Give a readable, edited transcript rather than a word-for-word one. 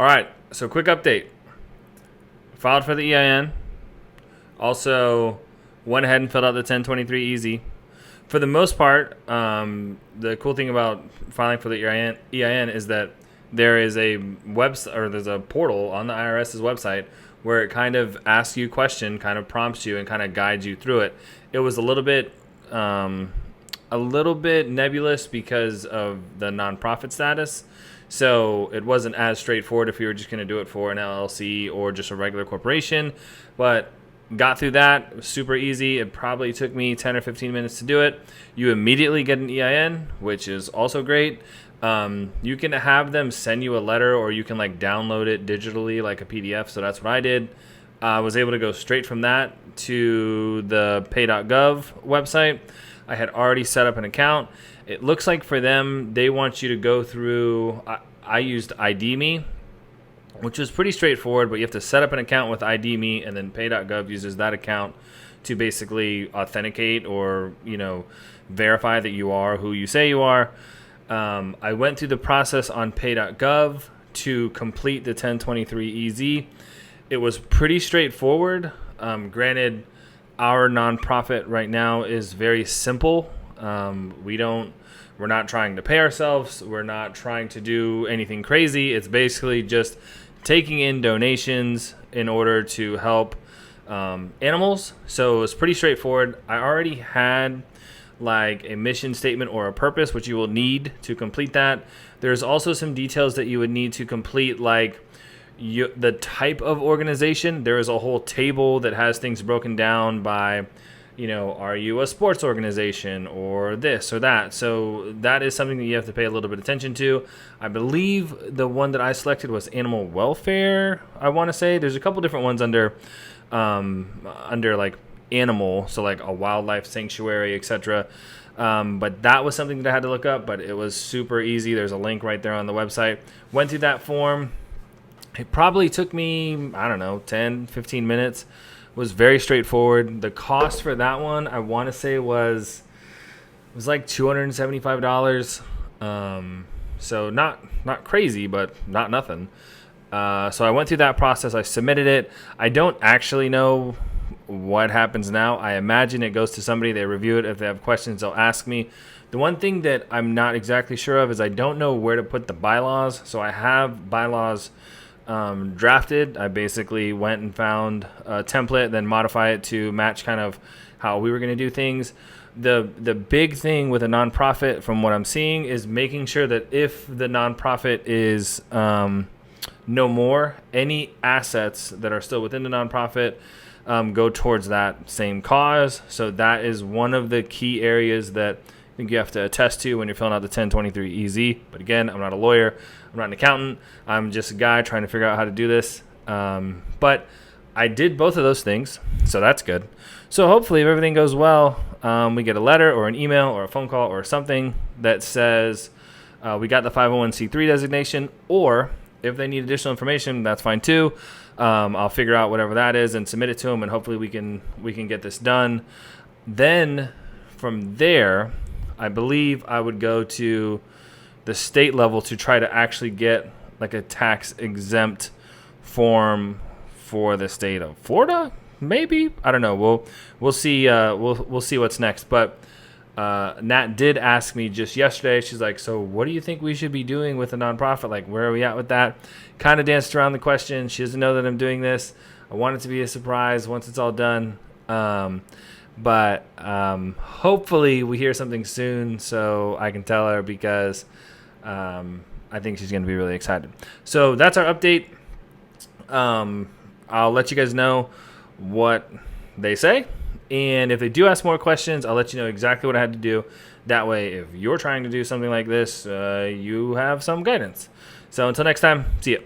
All right, so quick update. Filed for the EIN. Also, went ahead and filled out the 1023 easy. For the most part, the cool thing about filing for the EIN is that there is a website, or there's a portal on the IRS's website where it kind of asks you a question, kind of prompts you, and kind of guides you through it. It was a little bit nebulous because of the nonprofit status. So it wasn't as straightforward if you were just going to do it for an LLC or just a regular corporation. But got through that. It was super easy. It probably took me 10 or 15 minutes to do it. You immediately get an EIN, which is also great. You can have them send you a letter, or you can like download it digitally like a PDF. So that's what I did. I was able to go straight from that to the pay.gov website. I had already set up an account. It looks like for them, they want you to go through, I used ID.me, which is pretty straightforward, but you have to set up an account with ID.me, and then pay.gov uses that account to basically authenticate or, verify that you are who you say you are. I went through the process on pay.gov to complete the 1023 EZ. It was pretty straightforward. Granted, our nonprofit right now is very simple. We're not trying to pay ourselves. We're not trying to do anything crazy. It's basically just taking in donations in order to help animals. So it was pretty straightforward. I already had like a mission statement or a purpose, which you will need to complete that. There's also some details that you would need to complete, like the type of organization. There is a whole table that has things broken down by, are you a sports organization or this or that? So that is something that you have to pay a little bit of attention to. I believe the one that I selected was animal welfare. I want to say there's a couple different ones under like animal, so like a wildlife sanctuary, etc. But that was something that I had to look up, but it was super easy. There's a link right there on the website. Went through that form. It probably took me, 10, 15 minutes. It was very straightforward. The cost for that one, I want to say was like $275. So not crazy, but not nothing. So I went through that process. I submitted it. I don't actually know what happens now. I imagine it goes to somebody. They review it. If they have questions, they'll ask me. The one thing that I'm not exactly sure of is I don't know where to put the bylaws. So I have bylaws drafted. I basically went and found a template, then modify it to match kind of how we were going to do things. The big thing with a nonprofit, from what I'm seeing, is making sure that if the nonprofit is no more, any assets that are still within the nonprofit go towards that same cause. So that is one of the key areas that I think you have to attest to when you're filling out the 1023 EZ. But again, I'm not a lawyer. I'm not an accountant. I'm just a guy trying to figure out how to do this. But I did both of those things, so that's good. So hopefully if everything goes well, we get a letter or an email or a phone call or something that says we got the 501c3 designation, or if they need additional information, that's fine too. I'll figure out whatever that is and submit it to them, and hopefully we can get this done. Then from there, I believe I would go to the state level to try to actually get like a tax exempt form for the state of Florida. Maybe, I don't know. We'll see. We'll see what's next. But Nat did ask me just yesterday. She's like, "So what do you think we should be doing with a nonprofit? Like, where are we at with that?" Kind of danced around the question. She doesn't know that I'm doing this. I want it to be a surprise once it's all done. But hopefully we hear something soon so I can tell her, because I think she's going to be really excited. So that's our update. I'll let you guys know what they say. And if they do ask more questions, I'll let you know exactly what I had to do. That way, if you're trying to do something like this, you have some guidance. So until next time, see ya.